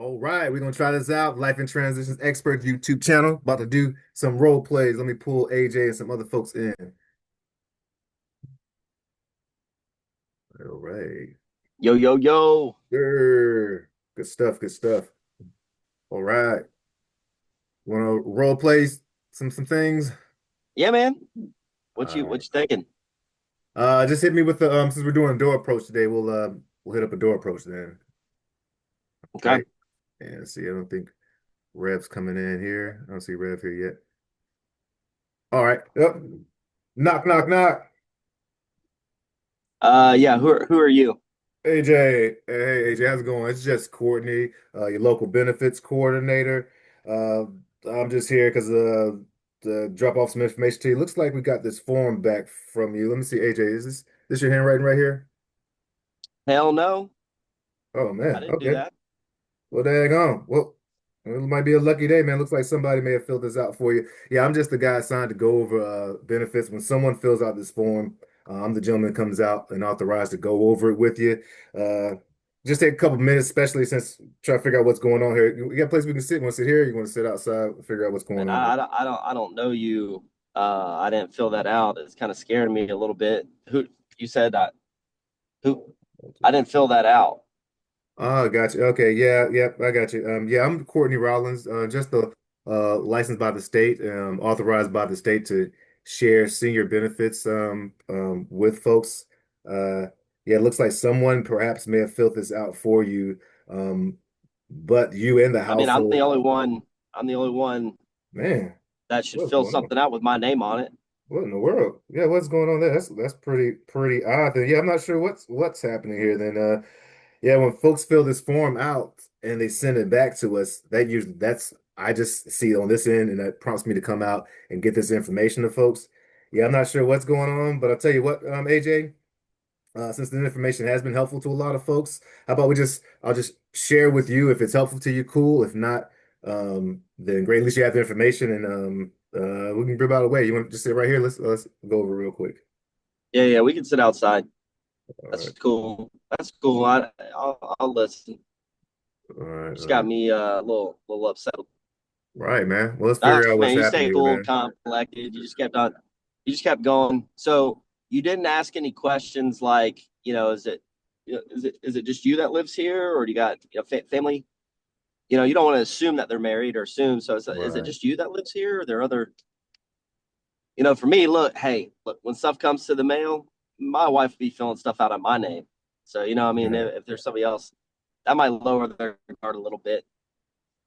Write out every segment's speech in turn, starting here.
All right, we're gonna try this out. Life and Transitions Expert YouTube channel. About to do some role plays. Let me pull AJ and some other folks in. All right. Yo, yo, yo. Sure. Good stuff, good stuff. All right. Wanna role play some things? Yeah, man. What All you right. what you thinking? Just hit me with the since we're doing a door approach today, we'll hit up a door approach then. Okay. Right? And see, I don't think Rev's coming in here. I don't see Rev here yet. All right. Yep. Knock, knock, knock. Yeah, who are you? AJ, hey AJ, how's it going? It's just Courtney, your local benefits coordinator. Uh, I'm just here because to drop off some information to you. Looks like we got this form back from you. Let me see, AJ, is this your handwriting right here? Hell no. Oh I man, didn't do okay. that. Well, daggone. Well, it might be a lucky day, man. Looks like somebody may have filled this out for you. Yeah, I'm just the guy assigned to go over benefits. When someone fills out this form, I'm the gentleman that comes out and authorized to go over it with you. Uh, just take a couple minutes, especially since try to figure out what's going on here. You got a place we can sit? You want to sit here? You want to sit outside? Figure out what's Man, going on here. I don't know you. I didn't fill that out. It's kind of scaring me a little bit. Who you said who I didn't fill that out. Oh, got you. Okay, yeah, yep, I got you. Yeah, I'm Courtney Rollins, just the licensed by the state, authorized by the state to share senior benefits with folks. Uh, yeah, it looks like someone perhaps may have filled this out for you, but you and the I mean, I'm the household, only one. I'm the only one man, that should what's fill going on? something out with my name on it. What in the world? Yeah, what's going on there? That's pretty odd. Then yeah, I'm not sure what's happening here. Then yeah, when folks fill this form out and they send it back to us, that's I just see it on this end, and that prompts me to come out and get this information to folks. Yeah, I'm not sure what's going on, but I'll tell you what, AJ, since the information has been helpful to a lot of folks, how about I'll just share with you if it's helpful to you, cool. If not, then great. At least you have the information, and we can rip out a way. You want to just sit right here? Let's go over real quick. Yeah, yeah, we can sit outside. All That's right, cool. That's cool. I'll listen. all right, all Just got right. me a little upset. Right, man. Well, let's Nah, figure out what's man, you happening stay here, cool, then. calm, collected. You just kept on. You just kept going. So you didn't ask any questions like, is it just you that lives here, or do you got family? You don't want to assume that they're married or assume. So is it Right. just you that lives here, or are there other? For me, look, hey, look, when stuff comes to the mail, my wife will be filling stuff out on my name. So I mean, Yeah. if there's somebody else, that might lower their guard a little bit.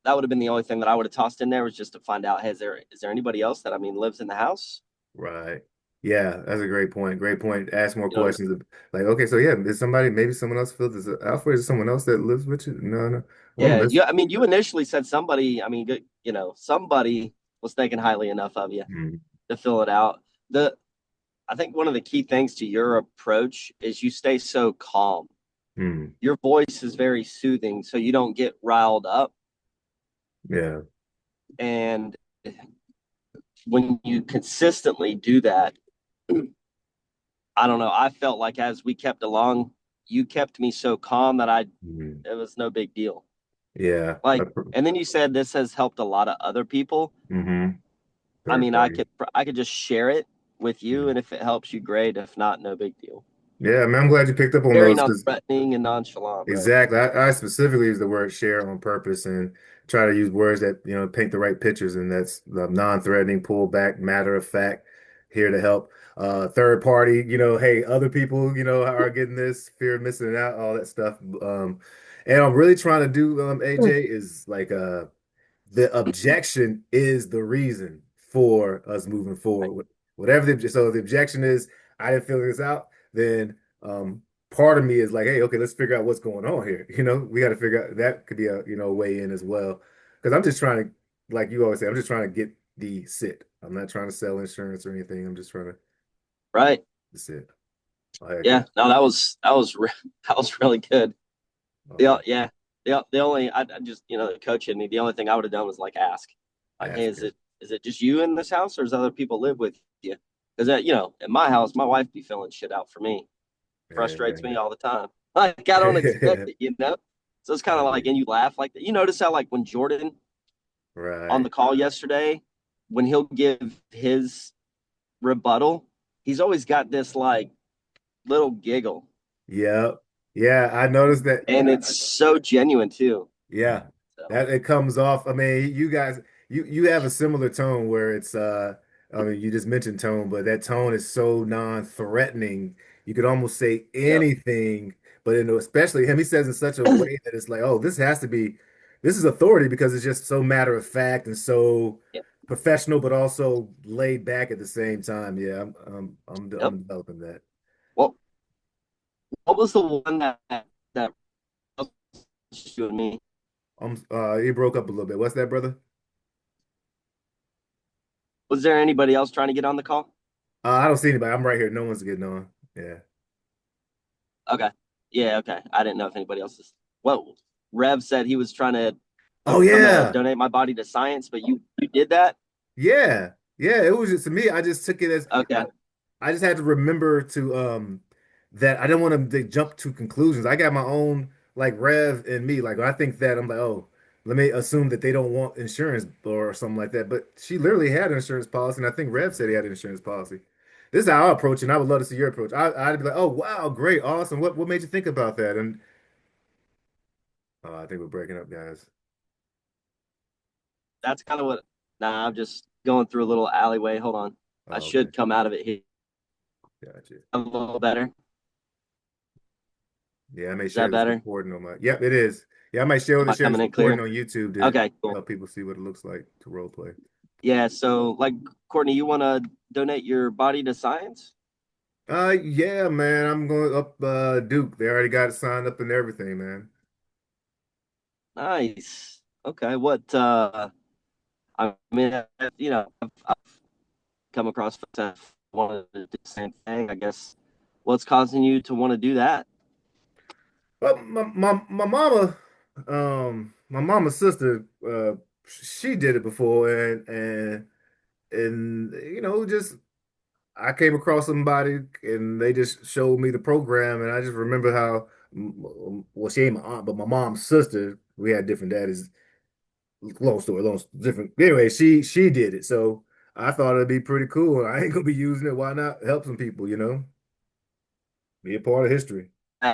That would have been the only thing that I would have tossed in there was just to find out, hey, is there anybody else that lives in the house? Right. Yeah, that's a great point. Great point. Ask more You know, questions. Like, okay, so yeah, is somebody, maybe someone else filled this out for you? Is there someone else that lives with you? No, no. Well, yeah, that's, I mean, you initially said somebody. I mean, somebody was thinking highly enough of you mm, to fill it out. The I think one of the key things to your approach is you stay so calm. mm, Your voice is very soothing, so you don't get riled up. yeah. And when you consistently do that, I don't know. I felt like as we kept along, you kept me so calm that Mm, it was no big deal. yeah. Like, and then you said this has helped a lot of other people. Mm-hmm. I Third mean, party. I could just share it with you, Mm. and if it helps you, great. If not, no big deal. Yeah, man, I'm glad you picked up on Very those because non-threatening and nonchalant, bro. exactly. I specifically use the word share on purpose and try to use words that, paint the right pictures. And that's non-threatening, pull back, matter of fact, here to help. Third party, hey, other people, are getting this, fear of missing it out, all that stuff. And I'm really trying to do, AJ, is like the objection is the reason for us moving forward. Whatever so the objection is, I didn't figure this out, then part of me is like, hey, okay, let's figure out what's going on here. We got to figure out that could be a way in as well. Because I'm just trying to, like you always say, I'm just trying to get the sit. I'm not trying to sell insurance or anything. I'm just trying to Right? sit. Oh, heck yeah. Yeah. No, that was really good. Okay. Yeah. The only I just the coach in me. The only thing I would have done was like ask, like, hey, Ask it. is it just you in this house, or does other people live with you? Because in my house, my wife be filling shit out for me. Yeah, Frustrates me all the time. Like I don't expect yeah. it. So it's kind I of like, agree. and you laugh like that. You notice how like when Jordan on Right. the call yesterday, when he'll give his rebuttal, he's always got this like little giggle, Yeah. Yeah, I noticed that. and it's so genuine too. Yeah, So, that it comes off. I mean, you guys, you have a similar tone where it's I mean, you just mentioned tone, but that tone is so non-threatening. You could almost say yep, anything, but especially him, he says in such a way that it's like, oh, this has to be, this is authority because it's just so matter of fact and so yep, professional, but also laid back at the same time. Yeah, yep. I'm developing that. What what was the one that was you and me? He broke up a little bit. What's that, brother? Was there anybody else trying to get on the call? I don't see anybody. I'm right here. No one's getting on. Yeah. Okay. Yeah, okay. I didn't know if anybody else is. Well, Rev said he was trying to. Oh I'm gonna yeah. donate my body to science, but you did that. Yeah. Yeah. It was just to me, I just took it as Okay. I just had to remember to that I didn't want them to jump to conclusions. I got my own like Rev in me. Like when I think that I'm like, oh, let me assume that they don't want insurance or something like that. But she literally had an insurance policy, and I think Rev said he had an insurance policy. This is how I approach it, and I would love to see your approach. I'd be like, oh wow, great, awesome. What made you think about that? And I think we're breaking up, guys. That's kind of what. Nah, I'm just going through a little alleyway. Hold on. I Oh, okay. should come out of it here Gotcha. a little better. Yeah, I may Is that share this better? recording on my. Yep, it is. Yeah, I might Am I share this coming in recording clear? on YouTube to Okay, cool. help people see what it looks like to role play. Yeah, so like Courtney, you want to donate your body to science? Yeah, man, I'm going up Duke. They already got it signed up and everything, man. Nice. Okay, what I mean, I've come across folks that wanted to do the same thing. I guess what's causing you to want to do that? But my mama's sister, she did it before, and just I came across somebody and they just showed me the program, and I just remember how, well, she ain't my aunt, but my mom's sister, we had different daddies. Long story, different. Anyway, she did it, so I thought it'd be pretty cool. I ain't gonna be using it. Why not help some people? Be a part of history.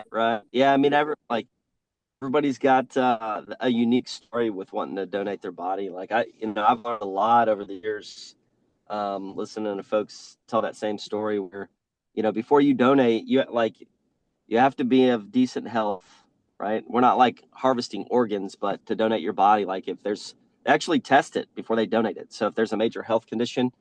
Right. Yeah, I mean, everybody's got a unique story with wanting to donate their body. Like I've learned a lot over the years, listening to folks tell that same story where, before you donate, you have to be of decent health, right? We're not like harvesting organs, but to donate your body, like if there's they actually test it before they donate it. So if there's a major health condition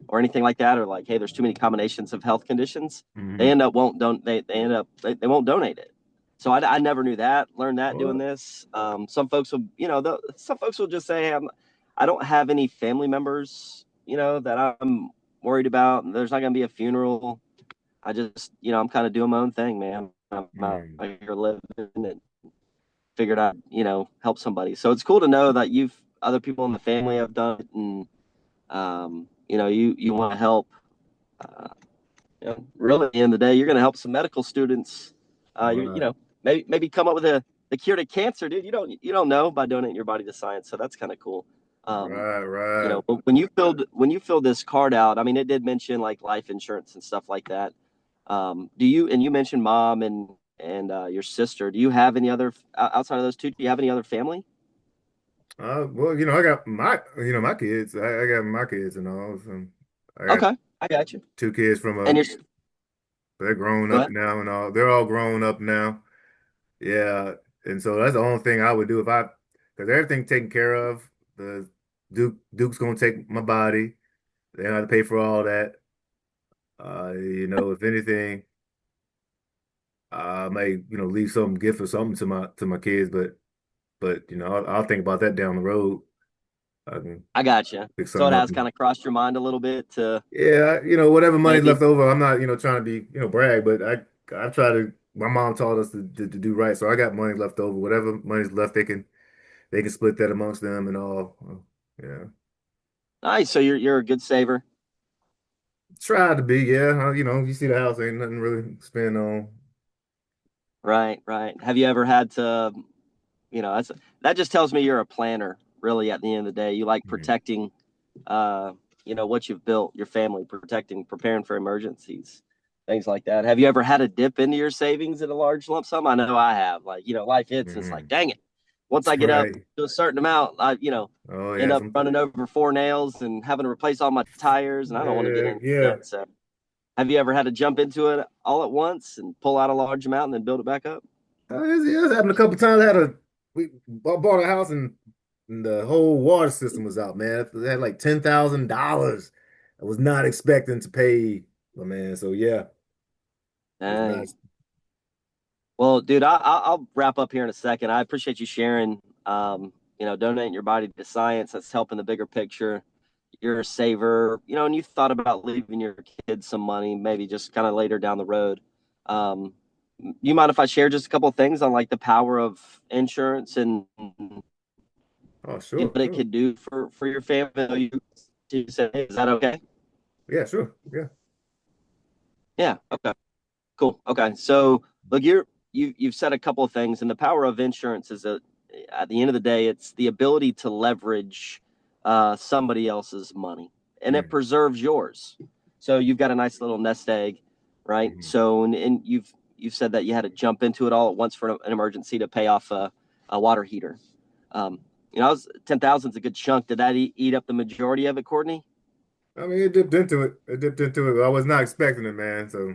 or anything like that, or like, hey, there's too many combinations of health conditions, they Hmm. end up won't don't they end up they won't donate it. So I never knew that. Learned that doing Well, this. Some folks will, some folks will just say, I don't have any family members, that I'm worried about. There's not going to be a funeral. I just, I'm kind of doing my own thing, man. I'm out mm, here living and figured out, help somebody. So it's cool to know that other people in the family have done it, and you want to help. Uh, really, at the end of the day, you're going to help some medical students. right, Maybe come up with the cure to cancer, dude. You don't know by donating your body to science, so that's kind of cool. Um, right. but when you filled this card out, I mean, it did mention like life insurance and stuff like that. You mentioned mom and your sister. Do you have any other outside of those two? Do you have any other family? Well, I got my kids. I got my kids and all. So I got Okay, I got you. two kids from And they're grown go up ahead. now and all. They're all grown up now. Yeah, and so that's the only thing I would do because everything taken care of. The Duke's gonna take my body. They don't have to pay for all that. If anything, I may, leave some gift or something to my kids, but I'll think about that down the road. I can I got you. pick So it something up. has kind of crossed your mind a little bit to Yeah, whatever money maybe. left over, I'm not, trying to be, brag, but I try to. My mom taught us to do right, so I got money left over. Whatever money's left, they can split that amongst them and all. Yeah, Nice. So you're a good saver. try to be. Yeah, you see the house, ain't nothing really to spend on. Right, right. Have you ever had to that just tells me you're a planner, really, at the end of the day. You like Mhm. protecting, uh, what you've built, your family, protecting, preparing for emergencies, things like that. Have you ever had a dip into your savings in a large lump sum? I know I have. Like, life hits and it's like, Mhm. dang it. Once I get up Right. to a certain amount, I, Oh end yeah, up some running over four nails and having to replace all my tires, and I don't want to get into yeah. that. So, have you ever had to jump into it all at once and pull out a large amount and then build it back up? It's happened a couple times. We bought a house and the whole water system was out, man. It had like $10,000. I was not expecting to pay, but man, so yeah, was not. Dang. Well, dude, I'll wrap up here in a second. I appreciate you sharing, donating your body to science. That's helping the bigger picture. You're a saver, and you thought about leaving your kids some money, maybe just kind of later down the road. Um, you mind if I share just a couple of things on like the power of insurance and Oh, sure, what it sure. could do for your family? You said, hey, is that okay? Yeah, sure. Yeah. Yeah. Okay. Cool. Okay. So look, you've said a couple of things, and the power of insurance is that at the end of the day, it's the ability to leverage somebody else's money, and it Mm, preserves yours. So you've got a nice little nest egg, right? mhm. So and you've said that you had to jump into it all at once for an emergency to pay off a water heater. Um, 10,000 is a good chunk. Did that eat up the majority of it, Courtney? I mean, it dipped into it. It dipped into it. I was not expecting it, man. So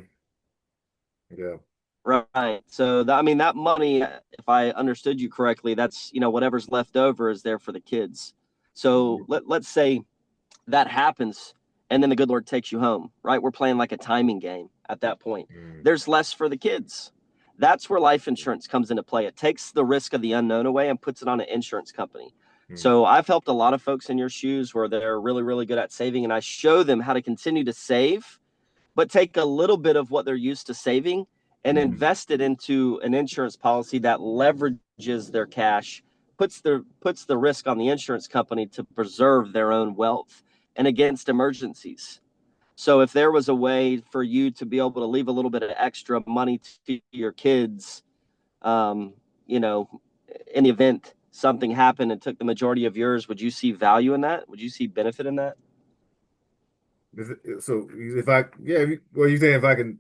yeah. Right. So I mean, that money, if I understood you correctly, that's, whatever's left over is there for the kids. So Mhm. let's say that happens and then the good Lord takes you home, right? We're playing like a timing game at that point. Mm, There's less for the kids. That's where life insurance comes into play. It takes the risk of the unknown away and puts it on an insurance company. mm, So I've helped a lot of folks in your shoes where they're really, really good at saving, and I show them how to continue to save but take a little bit of what they're used to saving and mhm. invest it into an insurance policy that leverages their cash, puts the risk on the insurance company to preserve their own wealth and against emergencies. So if there was a way for you to be able to leave a little bit of extra money to your kids, um, you know, in the event something happened and took the majority of yours, would you see value in that? Would you see benefit in that? So if I, yeah, well, you saying if I can,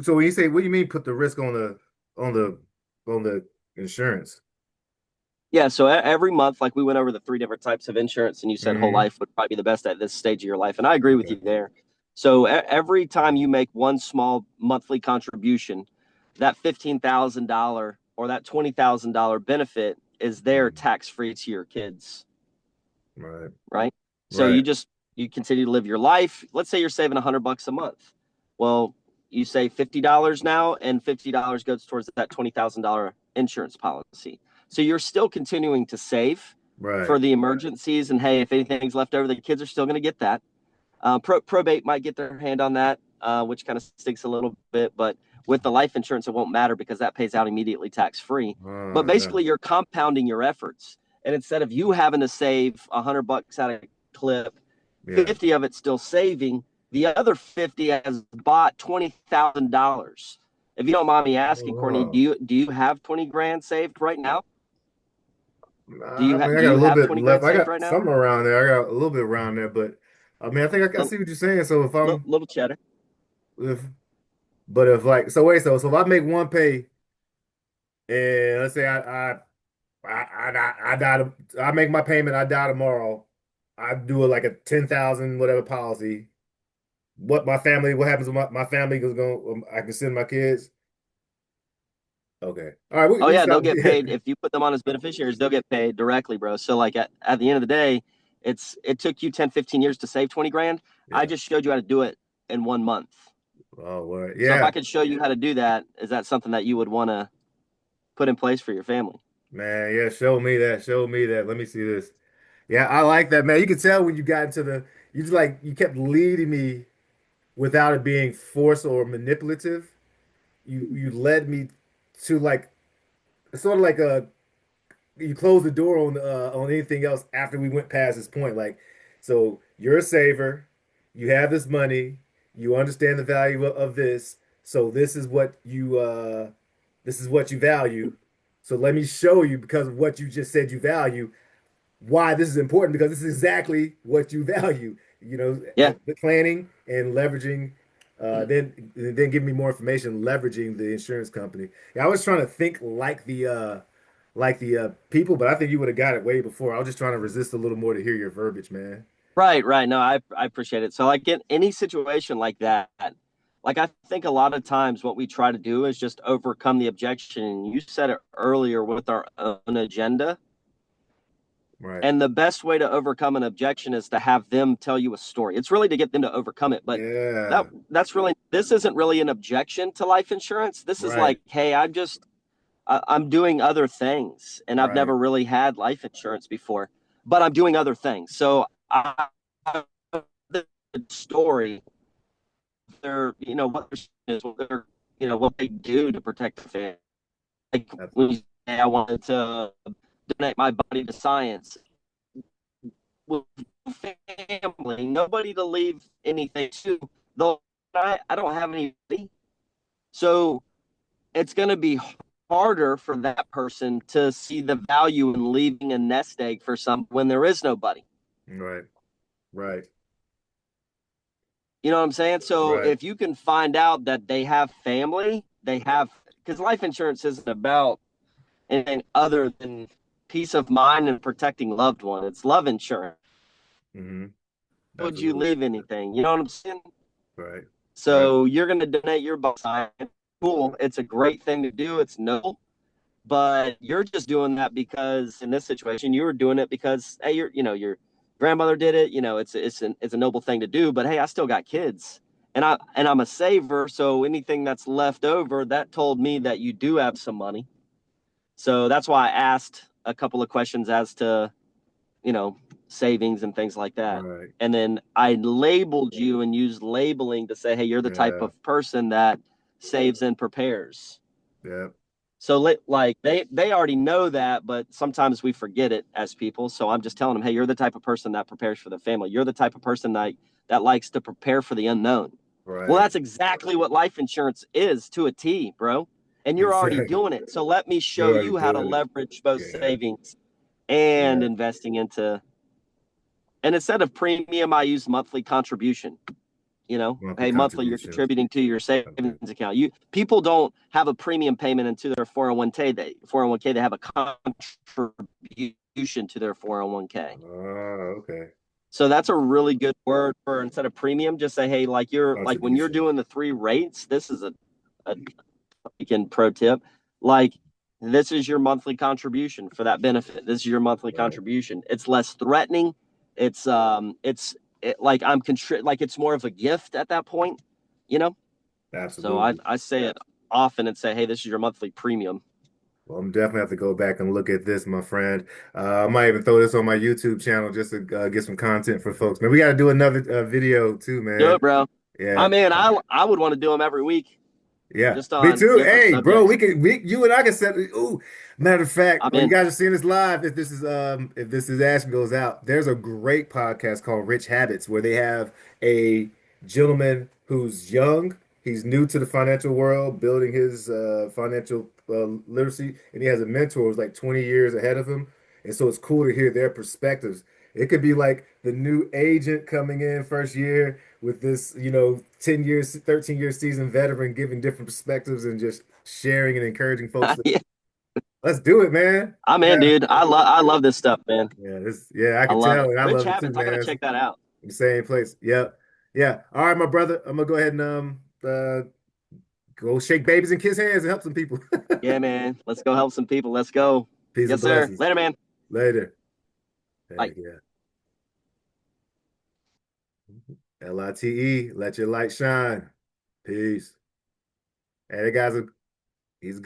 so when you say, what do you mean put the risk on the, on the insurance? Yeah, so every month, like we went over the three different types of insurance, and you said whole Hmm. life would probably be the best at this stage of your life, and I agree with Okay. you there. So every time you make one small monthly contribution, that $15,000 or that $20,000 benefit is there Mm. tax free to your kids, Right. right? So Right. you continue to live your life. Let's say you're saving $100 a month. Well, you save $50 now, and $50 goes towards that $20,000 insurance policy. So you're still continuing to save for Right. the emergencies. And hey, if anything's left over, the kids are still going to get that. Probate might get their hand on that, which kind of stinks a little bit. But with the life insurance, it won't matter because that pays out immediately tax free. But Yeah. basically, you're compounding your efforts. And instead of you having to save $100 out of clip, Yeah. 50 of it's still saving. The other 50 has bought $20,000. If you don't mind me Oh, asking, Courtney, do wow. you have 20 grand saved right now? I mean, I Do got a you little have bit 20 left. grand I saved got right now? something around there. I got a little bit around there, but I mean, I think I Little, see what you're saying. So little cheddar. if, but if like, so wait, so if I make one pay and let's say I die, I make my payment, I die tomorrow. I do it like a 10,000 whatever policy. What happens with my family is going, I can send my kids. Okay. All right. Oh We yeah, they'll stop. get paid if you put them on as beneficiaries. They'll get paid directly, bro. So like at the end of the day, it took you 10, 15 years to save 20 grand. I Yeah. just showed you how to do it in 1 month. Oh, well, So if I yeah, could show you how to do that, is that something that you would want to put in place for your family? man. Yeah. Show me that. Show me that. Let me see this. Yeah. I like that, man. You could tell when you got into you just like, you kept leading me without it being forced or manipulative. You led me to like, sort of like you close the door on anything else after we went past this point. Like, so you're a saver, you have this money, you understand the value of this, so this is what you value. So let me show you, because of what you just said you value, why this is important, because this is exactly what you value. Yeah. The planning and leveraging, then give me more information, leveraging the insurance company. Yeah, I was trying to think like the people, but I think you would have got it way before. I was just trying to resist a little more to hear your verbiage, man. Right, right. No, I appreciate it. So like in any situation like that, like I think a lot of times what we try to do is just overcome the objection. And you said it earlier with our own agenda. Right. And the best way to overcome an objection is to have them tell you a story. It's really to get them to overcome it. But Yeah. that's really this isn't really an objection to life insurance. This is Right. like, hey, I'm doing other things and I've Right. never really had life insurance before, but I'm doing other things. So I the story, they're what is what they're what they do to protect the family. Like when you say I wanted to donate my body to science, with family, nobody to leave anything to. Though I don't have anybody, so it's going to be harder for that person to see the value in leaving a nest egg for some when there is nobody. Right. Right. You know what I'm saying? So Right. if you can find out that they have family, they have because life insurance isn't about anything other than peace of mind and protecting loved one. It's love insurance. Hmm. Would you Absolutely. leave anything? You know what I'm saying? Right. Right. So you're going to donate your body. Cool. It's a great thing to do. It's noble, but you're just doing that because in this situation you were doing it because hey, your grandmother did it. It's a noble thing to do. But hey, I still got kids, and I'm a saver. So anything that's left over, that told me that you do have some money. So that's why I asked a couple of questions as to you know, savings and things like that. Right. And then I labeled you and used labeling to say, hey, you're the type Yeah. of person that saves and prepares. Yeah. So like they already know that, but sometimes we forget it as people. So I'm just telling them, hey, you're the type of person that prepares for the family. You're the type of person that likes to prepare for the unknown. Well, Right. that's exactly what life insurance is to a T, bro. And you're already Exactly. doing it. So let me You're show already you how to doing it. leverage both Yeah. savings and Yeah. investing into and instead of premium, I use monthly contribution. Monthly Hey, monthly, you're contribution. contributing to your Okay. savings account. You people don't have a premium payment into their 401k. They have a contribution to their 401k. Oh, okay. So that's a really good word for instead of premium, just say, hey, like when you're Contribution. doing the three rates, this is a weekend pro tip. Like this is your monthly contribution for that benefit. This is your monthly Right. contribution. It's less threatening. Like like it's more of a gift at that point, you know. So I Absolutely. I say it often and say, hey, this is your monthly premium. Well, I'm definitely have to go back and look at this, my friend. I might even throw this on my YouTube channel just to get some content for folks. Man, we got to do another video too, Do man. it, bro. I Yeah. mean, I would want to do them every week, Yeah, just me on too. different Hey, bro, subjects. you and I can set. Ooh, matter of fact, I'm when you in. guys are seeing this live, if this is Ash goes out, there's a great podcast called Rich Habits where they have a gentleman who's young, he's new to the financial world, building his financial literacy, and he has a mentor who's like 20 years ahead of him, and so it's cool to hear their perspectives. It could be like the new agent coming in first year with this, 10 years, 13 year seasoned veteran giving different perspectives and just sharing and encouraging folks to Yeah, let's do it, man. I'm in, Yeah. dude. I love this stuff, man. Yeah, I I can love tell, it. and I Rich love it too, Habits. I gotta man. It's check that out. the same place. Yep. Yeah. All right, my brother. I'm gonna go ahead and go shake babies and kiss hands and help some people. Yeah, man. Let's go help some people. Let's go. Peace and Yes, sir. blessings. Later, man. Later. Bye. Heck yeah. LITE, let your light shine. Peace. Hey, guys.